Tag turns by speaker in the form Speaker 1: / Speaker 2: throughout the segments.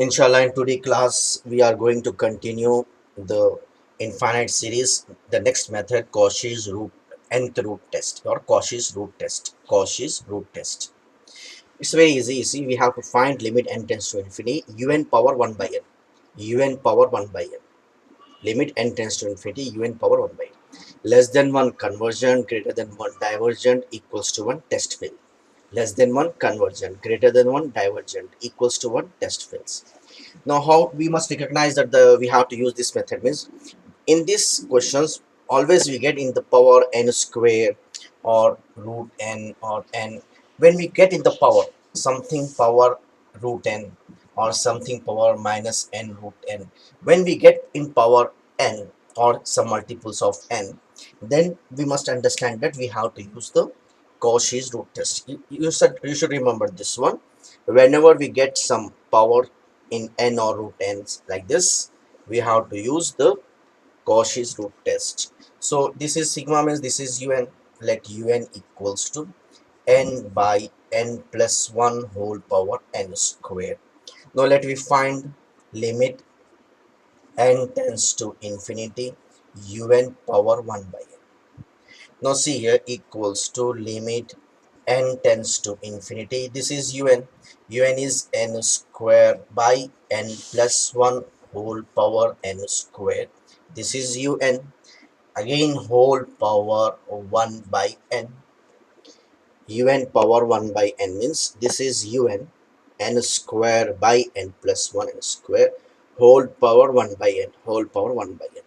Speaker 1: Inshallah, in today's class, we are going to continue the infinite series. The next method, Cauchy's root nth root test or Cauchy's root test. Cauchy's root test. It's very easy. You see, we have to find limit n tends to infinity, un power 1 by n. Un power 1 by n. Limit n tends to infinity, un power 1 by n. Less than 1 convergent, greater than 1 divergent, equals to 1 test fail. Less than 1 convergent, greater than 1 divergent, equals to 1 test fails. Now how we must recognize that we have to use this method means in these questions always we get in the power n square or root n or n. When we get in the power something power root n or something power minus n root n, when we get in power n or some multiples of n, then we must understand that we have to use the Cauchy's root test. You should remember this one. Whenever we get some power in n or root n's like this, we have to use the Cauchy's root test. So this is sigma means this is un. Let un equals to n by n plus 1 whole power n square. Now let me find limit n tends to infinity un power 1 by n. Now see here equals to limit n tends to infinity. This is un. Un is n square by n plus 1 whole power n square. This is un. Again whole power 1 by n. Un power 1 by n means this is un. N square by n plus 1 n square. Whole power 1 by n. Whole power 1 by n.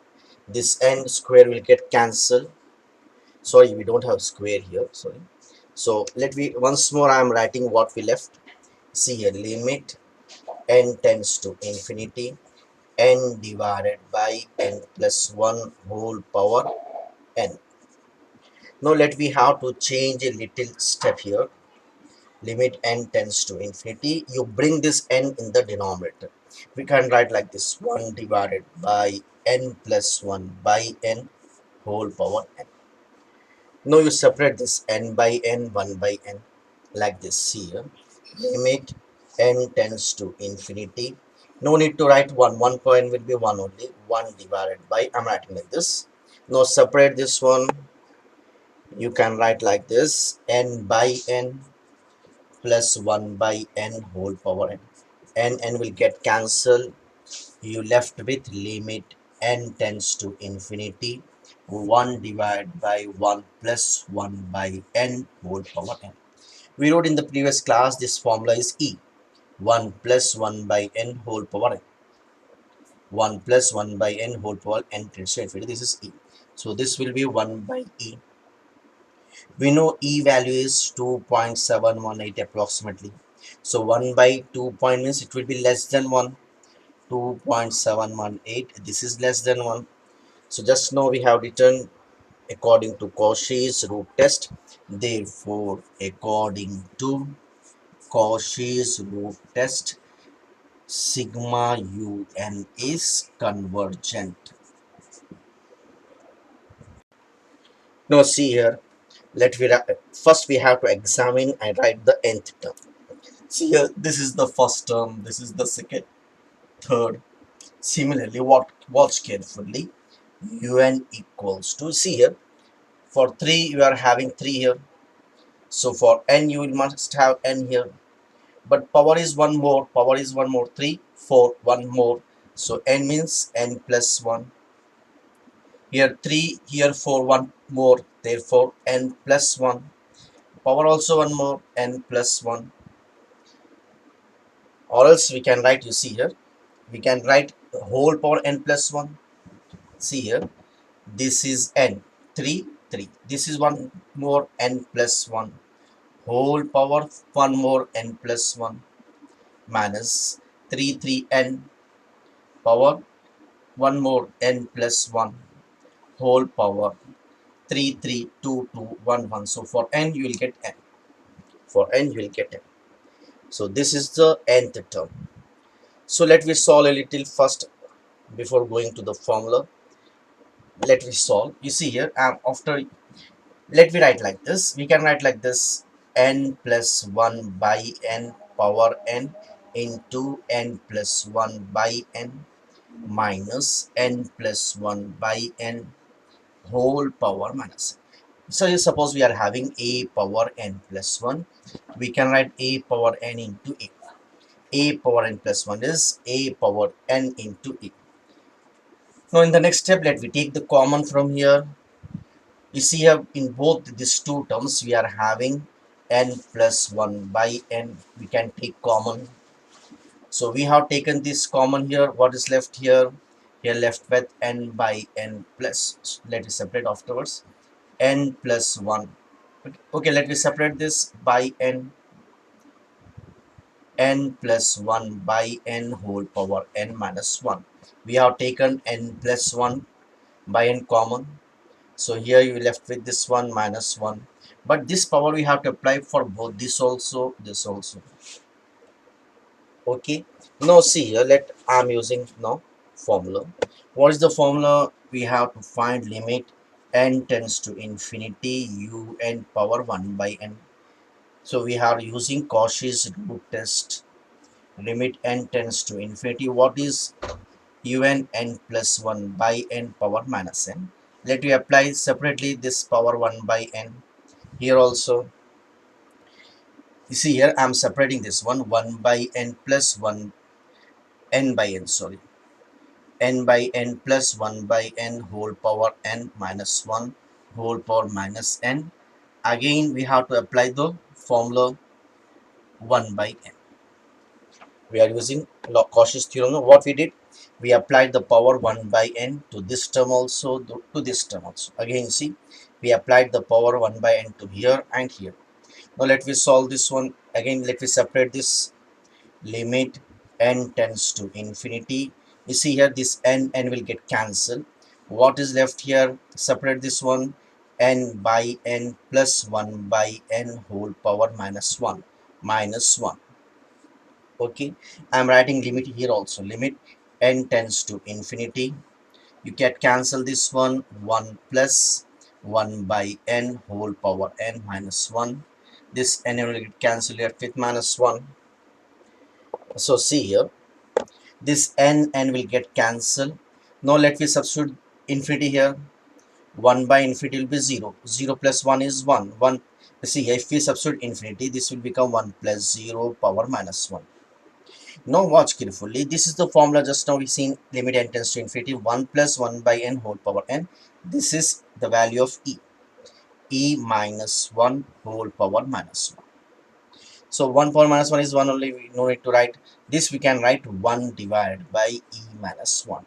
Speaker 1: This n square will get cancelled. Sorry, we don't have square here. Sorry. So let me once more I am writing what we left. See here limit n tends to infinity n divided by n plus 1 whole power n. Now let we have to change a little step here. Limit n tends to infinity. You bring this n in the denominator. We can write like this 1 divided by n plus 1 by n whole power n. Now you separate this n by n 1 by n like this here. Limit n tends to infinity. No need to write 1. 1 point will be 1 only. 1 divided by, I'm writing like this. Now separate this one. You can write like this n by n plus 1 by n whole power n. N will get cancelled. You left with limit n tends to infinity 1 divided by 1 plus 1 by n whole power n. We wrote in the previous class this formula is e. 1 plus 1 by n whole power n. 1 plus 1 by n whole power n tends to infinity. This is e. So this will be 1 by e. We know e value is 2.718 approximately. So 1 by 2 point means it will be less than 1. 2.718. This is less than 1. So just now we have written according to Cauchy's root test. Therefore, according to Cauchy's root test, sigma un is convergent. Now see here. First we have to examine and write the nth term. See here, this is the first term, this is the second, third. Similarly, watch carefully. Un equals to, see here, for 3 you are having 3 here. So for n you must have n here. But power is one more, 3, 4, 1 more. So n means n plus 1. Here 3, here 4, 1 more. Therefore n plus 1. Power also one more, n plus 1. Or else we can write, you see here, we can write whole power n plus 1. See here, this is n, 3, 3. This is one more n plus 1. Whole power 1 more n plus 1 minus 3, 3 n power 1 more n plus 1 whole power 3, 3, 2, 2, 1, 1. So for n you will get n. For n you will get n. So this is the nth term. So let me solve a little first before going to the formula. Let me solve. You see here, after, let me write like this. We can write like this: n plus 1 by n power n into n plus 1 by n minus n plus 1 by n whole power minus n. So you suppose we are having a power n plus 1. We can write a power n into a. A power n plus 1 is a power n into a. Now in the next step, let me take the common from here. You see here in both these two terms, we are having n plus 1 by n. We can take common. So we have taken this common here. What is left here? Here left with n by n plus. Let me separate afterwards. N plus 1. Okay, let me separate this by n. N plus 1 by n whole power n minus 1. We have taken n plus 1 by n common. So here you left with this one minus 1. But this power we have to apply for both this also, this also. Okay. Now see here, I'm using now formula. What is the formula? We have to find limit n tends to infinity un power 1 by n. So we are using Cauchy's root test. Limit n tends to infinity. What is un n plus 1 by n power minus n? Let me apply separately this power 1 by n. Here also, you see here I'm separating this one 1 by n plus 1 n by n, sorry, n by n plus 1 by n whole power n minus 1 whole power minus n. Again we have to apply the formula 1 by n. We are using Cauchy's theorem. What we did, we applied the power 1 by n to this term also, to this term also. Again see, we applied the power 1 by n to here and here. Now let me solve this one. Again let me separate this. Limit n tends to infinity. You see here this n will get cancelled. What is left here? Separate this one. N by n plus 1 by n whole power minus 1 minus 1. Okay, I'm writing limit here also. Limit n tends to infinity. You can cancel this one. 1 plus 1 by n whole power n minus 1. This n will get cancelled here with minus 1. So see here, this n will get cancelled. Now let me substitute infinity here. 1 by infinity will be 0. 0 plus 1 is 1. 1. See, if we substitute infinity, this will become 1 plus 0 power minus 1. Now watch carefully. This is the formula just now we seen. Limit n tends to infinity. 1 plus 1 by n whole power n. This is the value of e. E minus 1 whole power minus 1. So 1 power minus 1 is 1 only. We no need to write this. We can write 1 divided by e minus 1.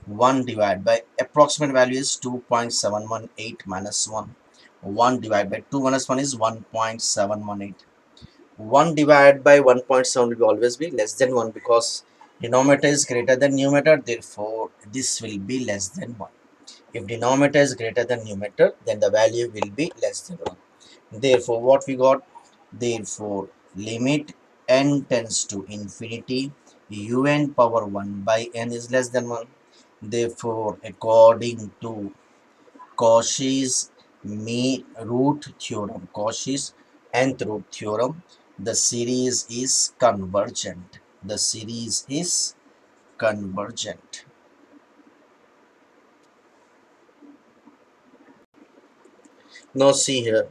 Speaker 1: 1 divided by approximate value is 2.718 minus 1. 1 divided by 2 minus 1 is 1.718. 1 divided by 1.7 will always be less than 1 because denominator is greater than numerator. Therefore, this will be less than 1. If denominator is greater than numerator, then the value will be less than 1. Therefore, what we got? Therefore, limit n tends to infinity, un power 1 by n is less than 1. Therefore, according to Cauchy's root theorem, Cauchy's nth root theorem, the series is convergent. The series is convergent. Now see here,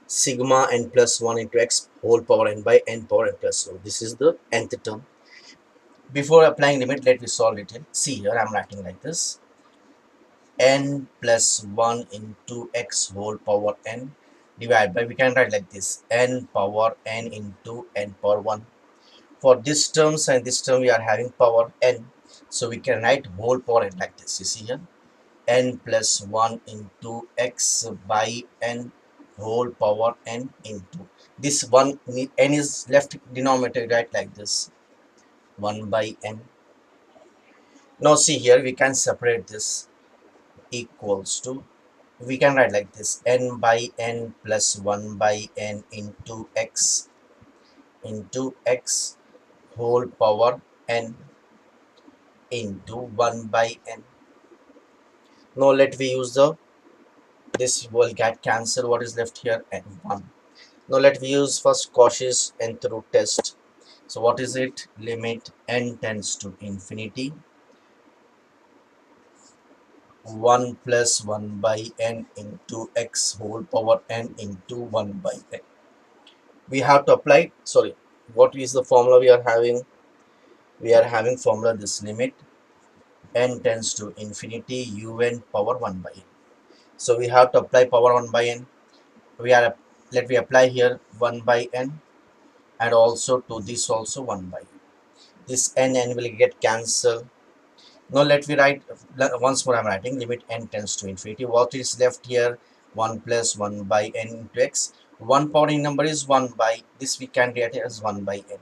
Speaker 1: sigma n plus 1 into x whole power n by n power n plus 1. This is the nth term. Before applying limit, let me solve it in. See here, I'm writing like this. N plus 1 into x whole power n divided by, we can write like this, n power n into n power 1. For this terms and this term, we are having power n. So we can write whole power n like this. You see here, n plus 1 into x by n whole power n into this one. N is left denominator, right, like this, 1 by n. Now see here, we can separate this. Equals to, we can write like this, n by n plus 1 by n into x whole power n into 1 by n. Now let we use the, this will get cancelled. What is left here? N1. Now let we use first Cauchy's nth root test. So what is it? Limit n tends to infinity 1 plus 1 by n into x whole power n into 1 by n. We have to apply, sorry, what is the formula we are having? We are having formula this limit n tends to infinity un power 1 by n. So we have to apply power 1 by n. We are, let me apply here 1 by n, and also to this also 1 by n. This n will get cancelled. Now let me write once more. I'm writing limit n tends to infinity. What is left here? 1 plus 1 by n into x. 1 power in number is 1 by, this we can get as 1 by n.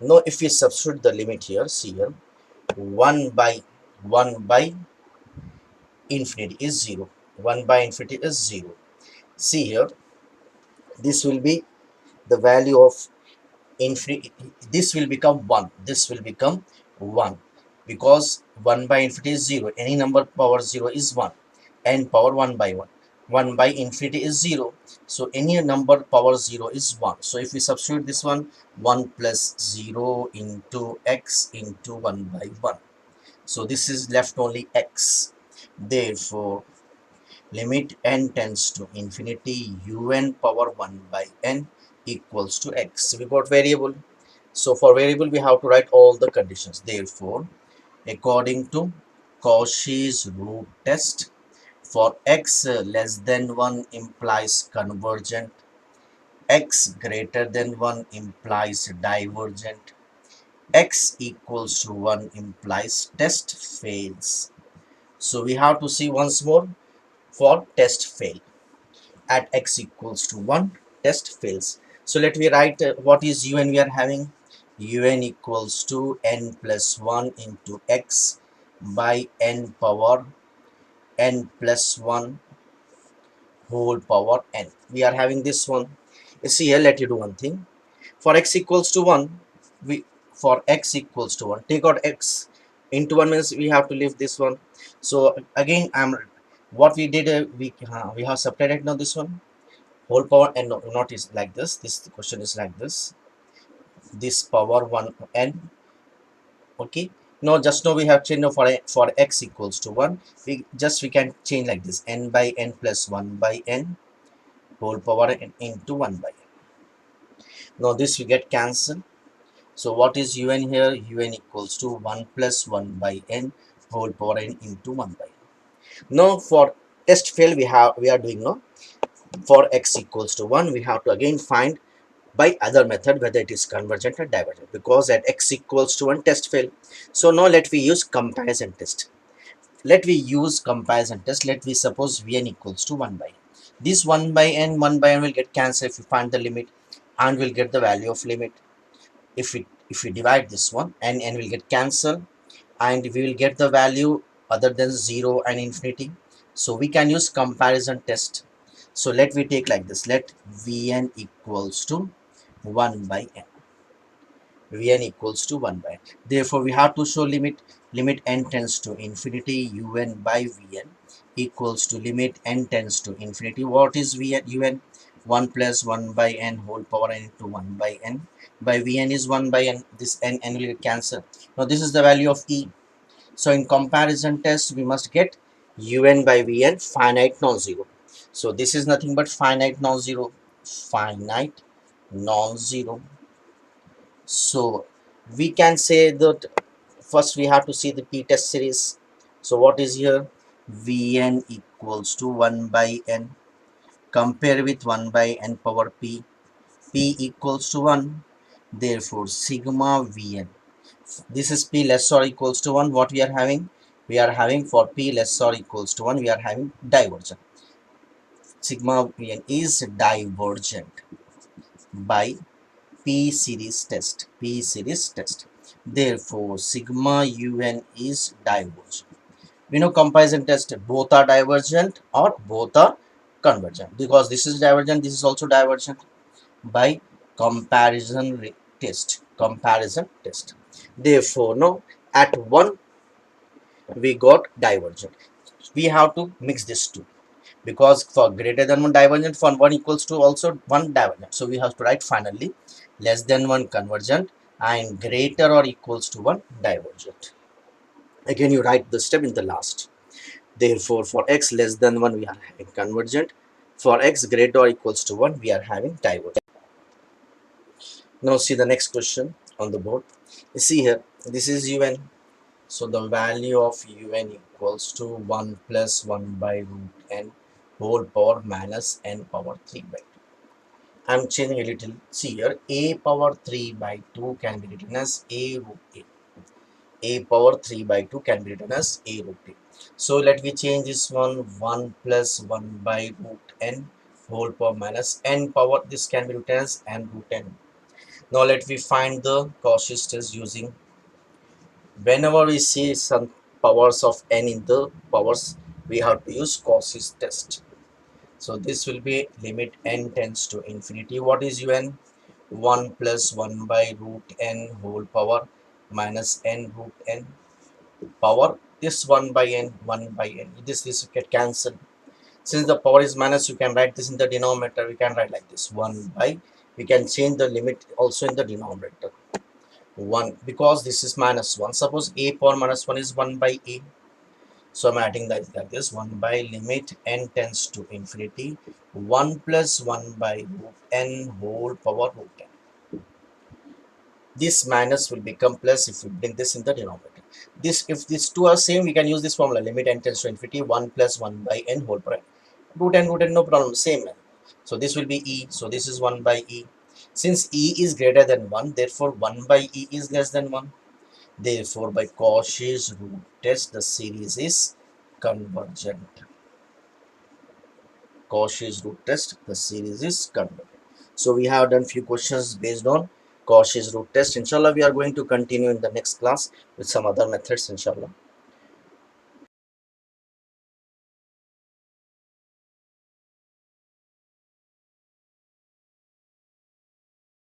Speaker 1: Now if we substitute the limit here, see here, 1 by 1 by infinity is 0. 1 by infinity is 0. See here, this will be the value of infinity. This will become 1. This will become 1, because 1 by infinity is 0. Any number power 0 is 1. N power 1 by 1. 1 by infinity is 0. So any number power 0 is 1. So if we substitute this one, 1 plus 0 into x into 1 by 1. So this is left only x. Therefore, limit n tends to infinity un power 1 by n equals to x. We got variable. So for variable, we have to write all the conditions. Therefore, according to Cauchy's root test, for x less than 1 implies convergent, x greater than 1 implies divergent, x equals to 1 implies test fails. So we have to see once more for test fail. At x equals to 1, test fails. So let me write what is un we are having. Un equals to n plus 1 into x by n power n plus 1 whole power n. We are having this one. You see here, let you do one thing. For x equals to 1, we, for x equals to 1, take out x into 1 means we have to leave this one. So again, what we did, we have subtracted now this one whole power n, no, not is like this. This question is like this power 1 n. Okay, no, just now we have changed. Now for x equals to 1, we can change like this, n by n plus 1 by n whole power n into 1 by n. Now this we get cancelled. So what is un here? Un equals to 1 plus 1 by n whole power n into 1 by n. Now for test fail, we are doing now. For x equals to 1, we have to again find by other method whether it is convergent or divergent, because at x equals to 1, test fail. So now let we use comparison test. Let we use comparison test. Let we suppose vn equals to 1 by n. This 1 by n will get cancelled if you find the limit, and will get the value of limit. If we divide this one, n will get cancelled, and we will get the value other than 0 and infinity. So we can use comparison test. So let we take like this. Let vn equals to 1 by n. Vn equals to 1 by n. Therefore, we have to show limit n tends to infinity un by vn equals to limit n tends to infinity. What is vn? Un 1 plus 1 by n whole power n into 1 by n. By vn is 1 by n. This n will cancel. Now this is the value of e. So in comparison test, we must get un by vn finite non-zero. So this is nothing but finite non-zero. Finite non-zero. So we can say that first we have to see the p-test series. So what is here? Vn equals to 1 by n. Compare with 1 by n power p. P equals to 1. Therefore, sigma Vn. This is p less or equals to 1. What we are having? We are having for p less or equals to 1, we are having divergent. Sigma Vn is divergent by P series test. P series test. Therefore, sigma un is divergent. We know comparison test, both are divergent or both are convergent. Because this is divergent, this is also divergent by comparison test. Comparison test. Therefore, no, at 1 we got divergent. We have to mix this two, because for greater than 1 divergent, for 1 equals to also 1 divergent. So we have to write finally less than 1 convergent, and greater or equals to 1, divergent. Again, you write the step in the last. Therefore, for x less than 1, we are having convergent. For x greater or equals to 1, we are having divergent. Now, see the next question on the board. You see here, this is un. So, the value of un equals to 1 plus 1 by root n whole power minus n power 3 by 2. I'm changing a little. See here, a power 3 by 2 can be written as a root a. A power 3 by 2 can be written as a root a. So let me change this one, 1 plus 1 by root n whole power minus n power. This can be written as n root n. Now let me find the Cauchy test using, whenever we see some powers of n in the powers, we have to use Cauchy test. So this will be limit n tends to infinity. What is un? 1 plus 1 by root n whole power minus n root n power. This 1 by n, 1 by n. This get cancelled. Since the power is minus, you can write this in the denominator. We can write like this, 1 by. We can change the limit also in the denominator. 1, because this is minus 1. Suppose a power minus 1 is 1 by a. So I'm adding that like this, 1 by limit n tends to infinity, 1 plus 1 by root n whole power root n. This minus will become plus if we bring this in the denominator. This, if these two are same, we can use this formula, limit n tends to infinity, 1 plus 1 by n whole power n. Root n, no problem, same. So this will be e. So this is 1 by e. Since e is greater than 1, therefore 1 by e is less than 1. Therefore, by Cauchy's root test, the series is convergent. Cauchy's root test, the series is convergent. So we have done few questions based on Cauchy's root test. Inshallah, we are going to continue in the next class with some other methods, inshallah.